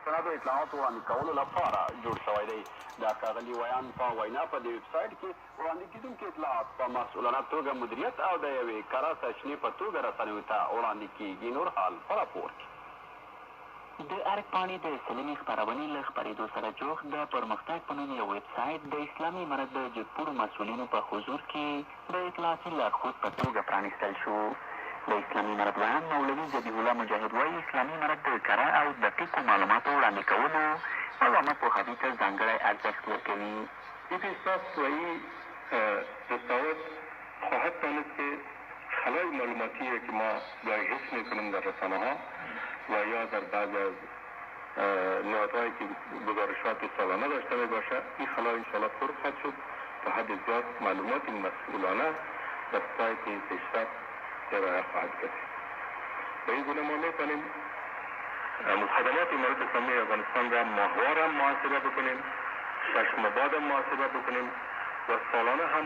سند اطلاعاتو وړاندې کولو لپاره جوړ شوی دی. د ښاغلي ویان په وینا په دې ویب سایټ کې وړاندې کېدونکي اطلاعات په مسؤلانه توګه مدیریت او د یوې کره سرچینې په توګه رسنیو ته وړاندې کېږي. نور حال په راپور کې د ارګ پاڼې د سلمې خپرونې له خپرېدو سره جوخت د پرمختګ په نوم یو ویب سایټ د اسلامي امارت د جګپوړو مسؤلینو په حضور کې د اطلاعاتي لارښود په توګه پرانیستل شو. د اسلامي امارت ویان مولوي ذبیح الله مجاهد وایي اسلامي امارت د کره او دقیقو معلوماتو وړاندې کولو او عامه پوهاوي ته ځانګړی ارزښت ورکوي. دیدی صافایی رساوت خواهد دانست که خلای معلوماتی که ما یا حس میکنیم در رسانه ها و یا در بعض از نهادهایی که گزارشات سالانه داشته می باشد این خلا انشاءالله پر خواهد شد تا حد زیاد معلومات مسئولانه در سایت پیشرفت ارائه خواهد گردید. به این گونه ما میتونیم خدمات امارت اسلامی افغانستان را ماهواره محاسبه بکنیم، 6 ماه بعد محاسبه بکنیم و سالانه هم